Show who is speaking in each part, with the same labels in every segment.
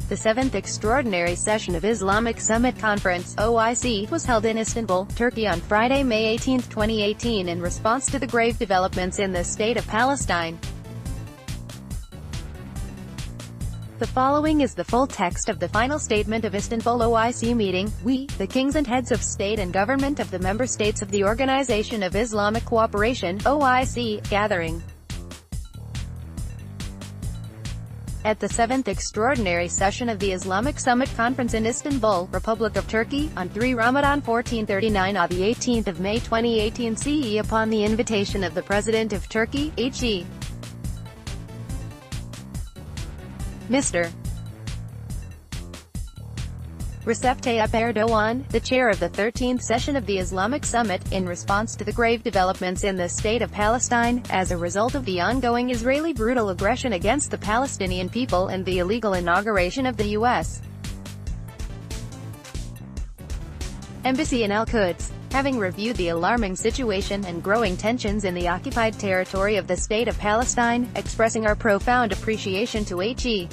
Speaker 1: The 7th Extraordinary Session of Islamic Summit Conference (OIC) was held in Istanbul, Turkey on Friday, May 18, 2018 in response to the grave developments in the state of Palestine. The following is the full text of the final statement of Istanbul OIC meeting. We, the kings and heads of state and government of the member states of the Organization of Islamic Cooperation (OIC) gathering at the 7th Extraordinary Session of the Islamic Summit Conference in Istanbul, Republic of Turkey, on 3 Ramadan 1439 on the 18th of May 2018 CE upon the invitation of the President of Turkey, H.E. Mr. Recep Tayyip Erdogan, the chair of the 13th session of the Islamic Summit, in response to the grave developments in the state of Palestine, as a result of the ongoing Israeli brutal aggression against the Palestinian people and the illegal inauguration of the U.S. Embassy in Al-Quds. Having reviewed the alarming situation and growing tensions in the occupied territory of the state of Palestine, expressing our profound appreciation to H.E.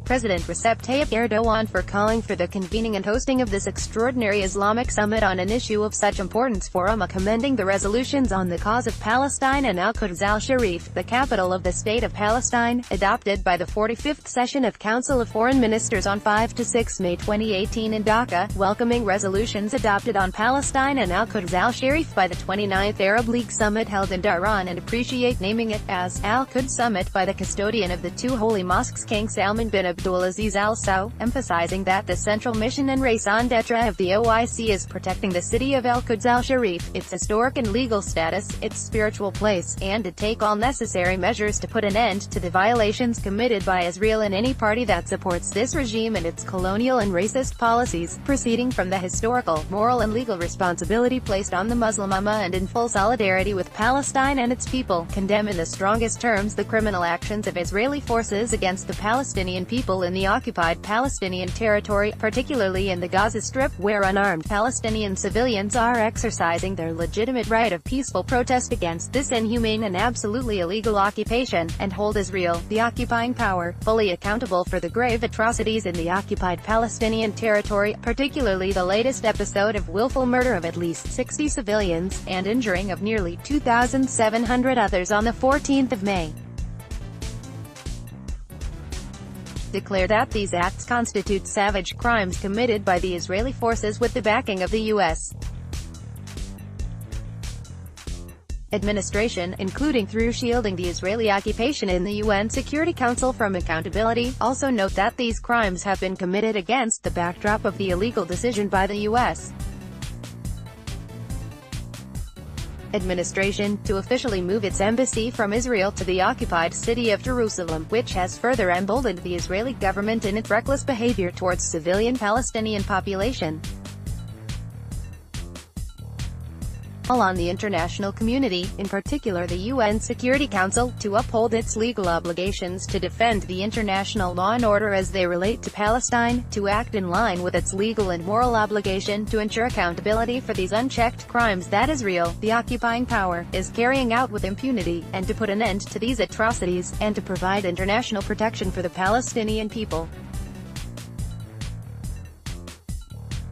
Speaker 1: President Recep Tayyip Erdogan for calling for the convening and hosting of this extraordinary Islamic summit on an issue of such importance for Ummah, commending the resolutions on the cause of Palestine and Al-Quds al-Sharif, the capital of the state of Palestine, adopted by the 45th session of Council of Foreign Ministers on 5–6 May 2018 in Dhaka, welcoming resolutions adopted on Palestine and Al-Quds al-Sharif by the 29th Arab League Summit held in Tehran, and appreciate naming it as Al-Quds Summit by the custodian of the two holy mosques, King Salman bin Abdulaziz Al Saud, emphasizing that the central mission and raison d'etre of the OIC is protecting the city of Al-Quds al-Sharif, its historic and legal status, its spiritual place, and to take all necessary measures to put an end to the violations committed by Israel and any party that supports this regime and its colonial and racist policies, proceeding from the historical, moral and legal responsibility placed on the Muslim Ummah, and in full solidarity with Palestine and its people, condemn in the strongest terms the criminal actions of Israeli forces against the Palestinian people in the occupied Palestinian territory, particularly in the Gaza Strip, where unarmed Palestinian civilians are exercising their legitimate right of peaceful protest against this inhumane and absolutely illegal occupation, and hold Israel, the occupying power, fully accountable for the grave atrocities in the occupied Palestinian territory, particularly the latest episode of willful murder of at least 60 civilians, and injuring of nearly 2,700 others on the 14th of May. Declare that these acts constitute savage crimes committed by the Israeli forces with the backing of the U.S. administration, including through shielding the Israeli occupation in the UN Security Council from accountability. Also note that these crimes have been committed against the backdrop of the illegal decision by the U.S. administration to officially move its embassy from Israel to the occupied city of Jerusalem, which has further emboldened the Israeli government in its reckless behavior towards civilian Palestinian population. Call on the international community, in particular the UN Security Council, to uphold its legal obligations to defend the international law and order as they relate to Palestine, to act in line with its legal and moral obligation to ensure accountability for these unchecked crimes that Israel, the occupying power, is carrying out with impunity, and to put an end to these atrocities, and to provide international protection for the Palestinian people.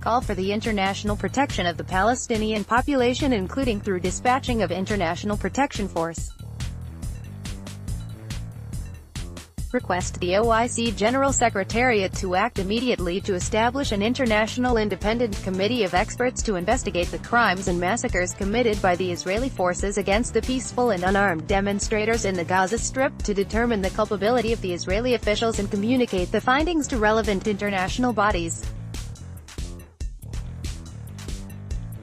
Speaker 1: Call for the international protection of the Palestinian population, including through dispatching of International Protection Force. Request the OIC General Secretariat to act immediately to establish an international independent committee of experts to investigate the crimes and massacres committed by the Israeli forces against the peaceful and unarmed demonstrators in the Gaza Strip, to determine the culpability of the Israeli officials and communicate the findings to relevant international bodies.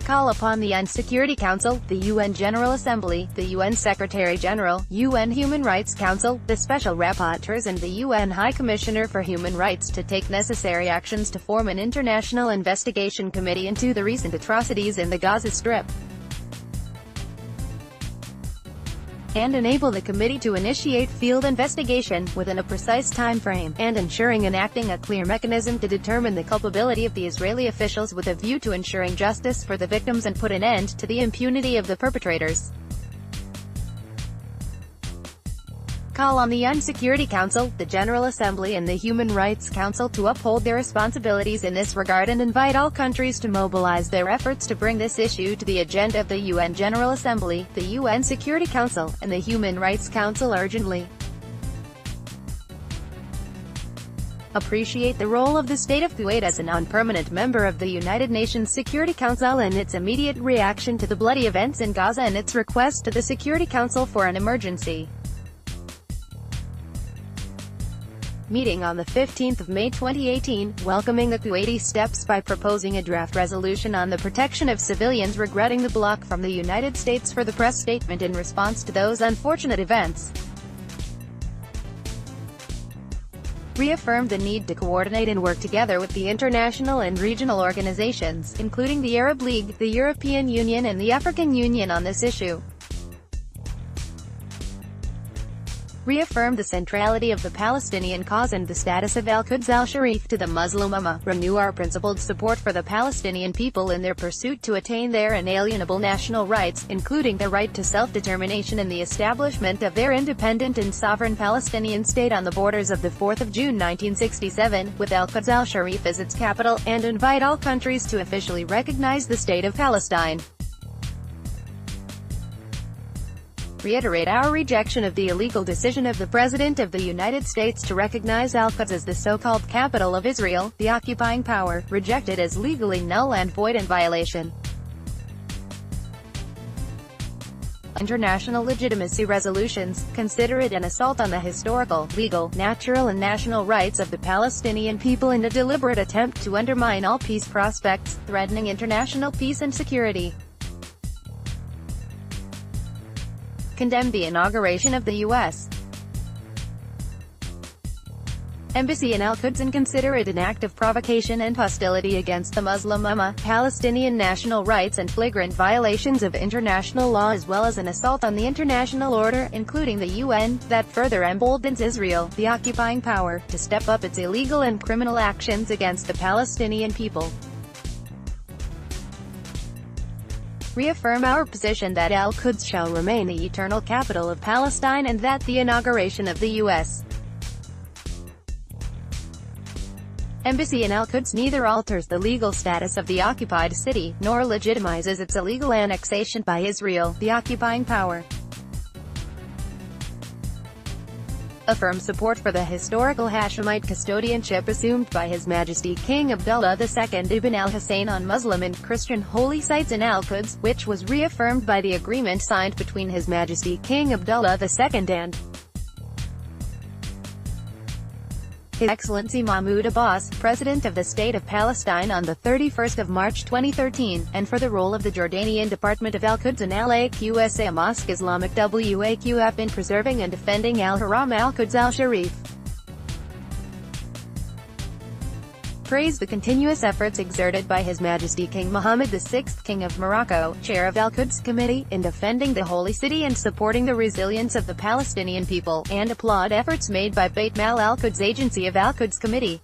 Speaker 1: Call upon the UN Security Council, the UN General Assembly, the UN Secretary-General, UN Human Rights Council, the Special Rapporteurs and the UN High Commissioner for Human Rights to take necessary actions to form an international investigation committee into the recent atrocities in the Gaza Strip, and enable the committee to initiate field investigation, within a precise time frame, and ensuring enacting a clear mechanism to determine the culpability of the Israeli officials with a view to ensuring justice for the victims and put an end to the impunity of the perpetrators. Call on the UN Security Council, the General Assembly and the Human Rights Council to uphold their responsibilities in this regard and invite all countries to mobilize their efforts to bring this issue to the agenda of the UN General Assembly, the UN Security Council, and the Human Rights Council urgently. Appreciate the role of the State of Kuwait as a non-permanent member of the United Nations Security Council and its immediate reaction to the bloody events in Gaza and its request to the Security Council for an emergency meeting on the 15th of May 2018, welcoming the Kuwaiti steps by proposing a draft resolution on the protection of civilians, regretting the block from the United States for the press statement in response to those unfortunate events. Reaffirmed the need to coordinate and work together with the international and regional organizations, including the Arab League, the European Union and the African Union on this issue. Reaffirm the centrality of the Palestinian cause and the status of Al-Quds al-Sharif to the Muslim Ummah. Renew our principled support for the Palestinian people in their pursuit to attain their inalienable national rights, including the right to self-determination and the establishment of their independent and sovereign Palestinian state on the borders of the 4th of June 1967, with Al-Quds al-Sharif as its capital, and invite all countries to officially recognize the State of Palestine. Reiterate our rejection of the illegal decision of the President of the United States to recognize Al-Quds as the so-called capital of Israel, the occupying power, rejected as legally null and void and violation. International legitimacy resolutions, consider it an assault on the historical, legal, natural and national rights of the Palestinian people in a deliberate attempt to undermine all peace prospects, threatening international peace and security. Condemn the inauguration of the U.S. Embassy in Al-Quds and consider it an act of provocation and hostility against the Muslim Ummah, Palestinian national rights and flagrant violations of international law, as well as an assault on the international order, including the UN, that further emboldens Israel, the occupying power, to step up its illegal and criminal actions against the Palestinian people. Reaffirm our position that Al-Quds shall remain the eternal capital of Palestine and that the inauguration of the U.S. Embassy in Al-Quds neither alters the legal status of the occupied city, nor legitimizes its illegal annexation by Israel, the occupying power. Affirm support for the historical Hashemite custodianship assumed by His Majesty King Abdullah II ibn al-Hussein on Muslim and Christian holy sites in Al-Quds, which was reaffirmed by the agreement signed between His Majesty King Abdullah II and His Excellency Mahmoud Abbas, President of the State of Palestine on the 31st of March 2013, and for the role of the Jordanian Department of Al-Quds and Al-Aqsa Mosque Islamic Waqf in preserving and defending Al-Haram Al-Quds al-Sharif. Praise the continuous efforts exerted by His Majesty King Mohammed VI, King of Morocco, Chair of Al-Quds Committee, in defending the Holy City and supporting the resilience of the Palestinian people, and applaud efforts made by Beit Mal Al-Quds Agency of Al-Quds Committee.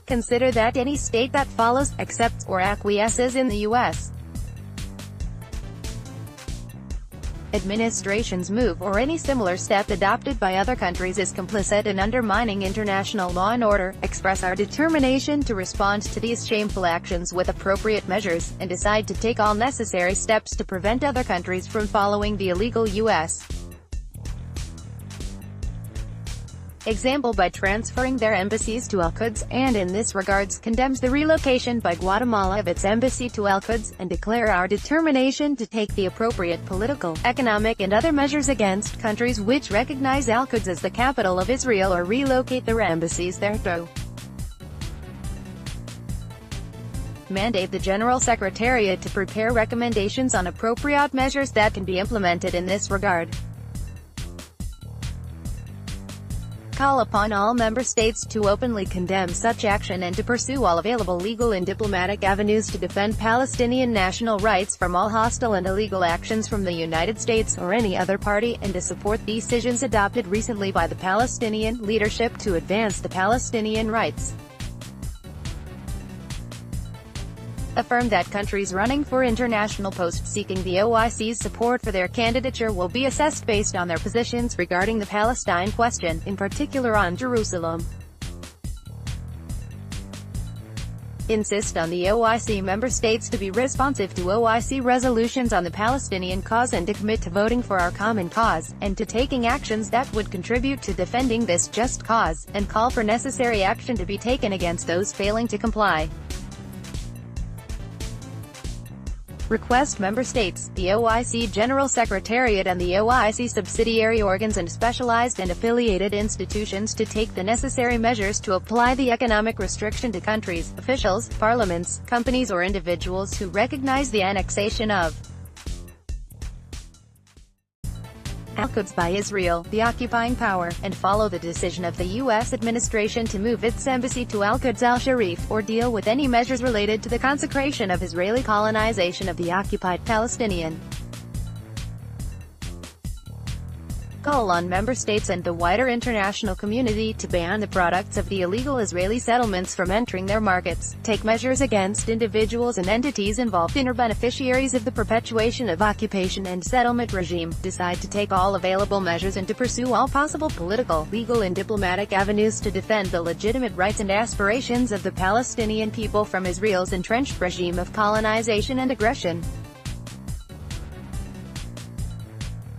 Speaker 1: Consider that any state that follows, accepts, or acquiesces in the U.S. administration's move or any similar step adopted by other countries is complicit in undermining international law and order, express our determination to respond to these shameful actions with appropriate measures, and decide to take all necessary steps to prevent other countries from following the illegal U.S. example by transferring their embassies to Al-Quds, and in this regards condemns the relocation by Guatemala of its embassy to Al-Quds, and declare our determination to take the appropriate political, economic and other measures against countries which recognize Al-Quds as the capital of Israel or relocate their embassies thereto. Mandate the General Secretariat to prepare recommendations on appropriate measures that can be implemented in this regard. Call upon all member states to openly condemn such action and to pursue all available legal and diplomatic avenues to defend Palestinian national rights from all hostile and illegal actions from the United States or any other party, and to support decisions adopted recently by the Palestinian leadership to advance the Palestinian rights. affirmed that countries running for international posts seeking the OIC's support for their candidature will be assessed based on their positions regarding the Palestine question, in particular on Jerusalem. Insist on the OIC member states to be responsive to OIC resolutions on the Palestinian cause and to commit to voting for our common cause, and to taking actions that would contribute to defending this just cause, and call for necessary action to be taken against those failing to comply. Request member states, the OIC General Secretariat and the OIC subsidiary organs and specialized and affiliated institutions to take the necessary measures to apply the economic restriction to countries, officials, parliaments, companies or individuals who recognize the annexation of Al-Quds by Israel, the occupying power, and follow the decision of the U.S. administration to move its embassy to Al-Quds al-Sharif, or deal with any measures related to the consecration of Israeli colonization of the occupied Palestinian. Call on member states and the wider international community to ban the products of the illegal Israeli settlements from entering their markets, take measures against individuals and entities involved in or beneficiaries of the perpetuation of occupation and settlement regime, decide to take all available measures and to pursue all possible political, legal and diplomatic avenues to defend the legitimate rights and aspirations of the Palestinian people from Israel's entrenched regime of colonization and aggression,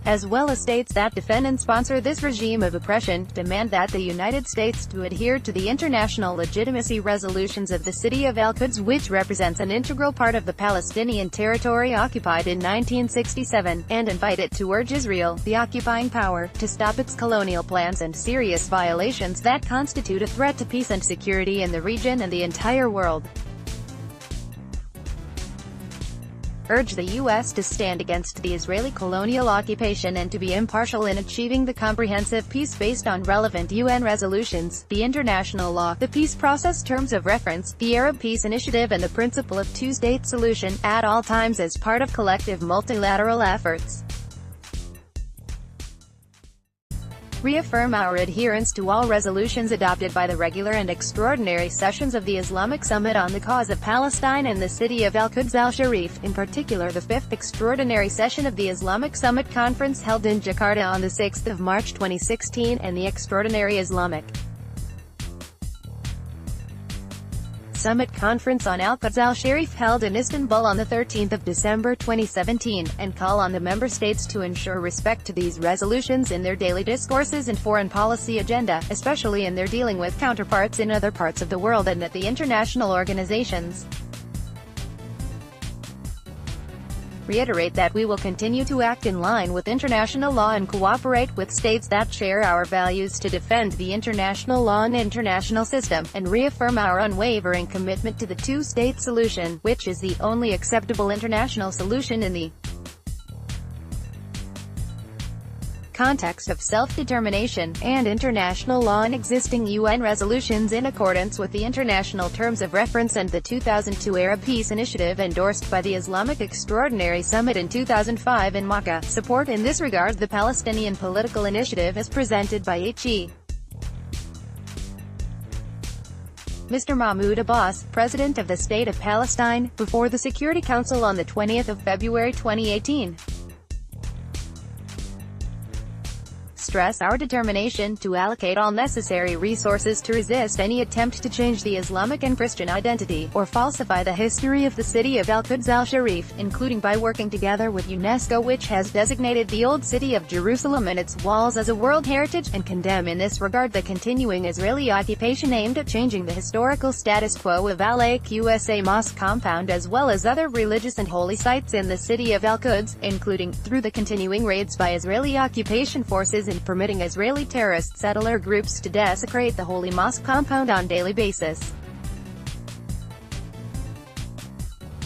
Speaker 1: as well as states that defend and sponsor this regime of oppression, demand that the United States to adhere to the international legitimacy resolutions of the City of Al-Quds, which represents an integral part of the Palestinian territory occupied in 1967, and invite it to urge Israel, the occupying power, to stop its colonial plans and serious violations that constitute a threat to peace and security in the region and the entire world. Urge the U.S. to stand against the Israeli colonial occupation and to be impartial in achieving the comprehensive peace based on relevant UN resolutions, the international law, the peace process terms of reference, the Arab Peace Initiative and the principle of two-state solution, at all times as part of collective multilateral efforts. Reaffirm our adherence to all resolutions adopted by the regular and extraordinary sessions of the Islamic Summit on the cause of Palestine and the city of Al-Quds al-Sharif, in particular the 5th extraordinary session of the Islamic Summit Conference held in Jakarta on 6 March 2016, and the extraordinary Islamic Summit Conference on Al-Quds al-Sharif held in Istanbul on 13 December 2017, and call on the member states to ensure respect to these resolutions in their daily discourses and foreign policy agenda, especially in their dealing with counterparts in other parts of the world and at the international organizations. Reiterate that we will continue to act in line with international law and cooperate with states that share our values to defend the international law and international system, and reaffirm our unwavering commitment to the two-state solution, which is the only acceptable international solution in the context of self-determination, and international law and existing UN resolutions in accordance with the international terms of reference and the 2002 Arab Peace Initiative endorsed by the Islamic Extraordinary Summit in 2005 in Makkah. Support in this regard the Palestinian Political Initiative as presented by H.E. Mr. Mahmoud Abbas, President of the State of Palestine, before the Security Council on 20 February 2018. Stress our determination to allocate all necessary resources to resist any attempt to change the Islamic and Christian identity, or falsify the history of the city of Al-Quds al-Sharif, including by working together with UNESCO, which has designated the Old City of Jerusalem and its walls as a World Heritage, and condemn in this regard the continuing Israeli occupation aimed at changing the historical status quo of Al-Aqsa Mosque compound as well as other religious and holy sites in the city of Al-Quds, including, through the continuing raids by Israeli occupation forces and permitting Israeli terrorist settler groups to desecrate the Holy Mosque compound on daily basis.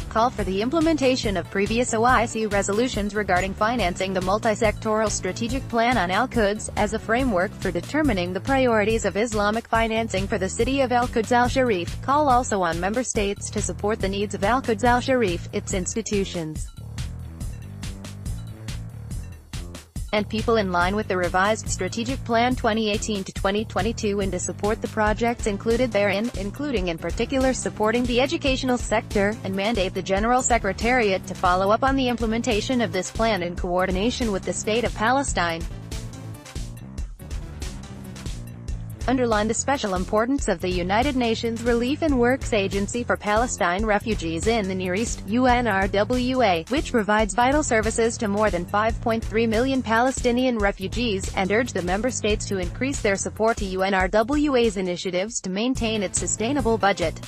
Speaker 1: Call for the implementation of previous OIC resolutions regarding financing the multi-sectoral strategic plan on Al-Quds, as a framework for determining the priorities of Islamic financing for the city of Al-Quds al-Sharif. Call also on member states to support the needs of Al-Quds al-Sharif, its institutions, and people in line with the revised Strategic Plan 2018 to 2022 and to support the projects included therein, including in particular supporting the educational sector, and mandate the General Secretariat to follow up on the implementation of this plan in coordination with the State of Palestine. Underline the special importance of the United Nations Relief and Works Agency for Palestine Refugees in the Near East, UNRWA, which provides vital services to more than 5.3 million Palestinian refugees, and urge the member states to increase their support to UNRWA's initiatives to maintain its sustainable budget.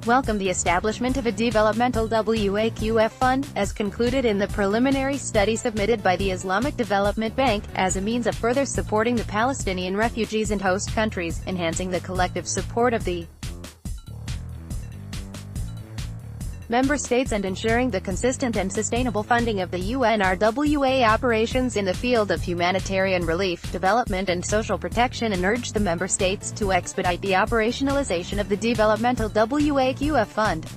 Speaker 1: Welcome the establishment of a developmental WAQF fund, as concluded in the preliminary study submitted by the Islamic Development Bank, as a means of further supporting the Palestinian refugees and host countries, enhancing the collective support of the member states and ensuring the consistent and sustainable funding of the UNRWA operations in the field of humanitarian relief, development and social protection, and urge the member states to expedite the operationalization of the developmental WAQF fund.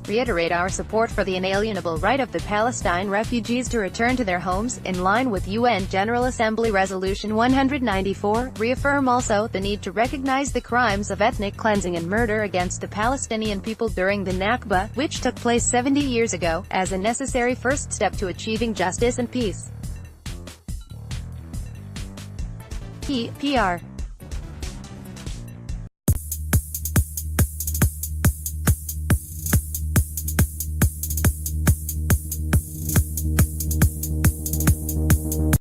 Speaker 1: Reiterate our support for the inalienable right of the Palestine refugees to return to their homes, in line with UN General Assembly Resolution 194, reaffirm also the need to recognize the crimes of ethnic cleansing and murder against the Palestinian people during the Nakba, which took place 70 years ago, as a necessary first step to achieving justice and peace. PR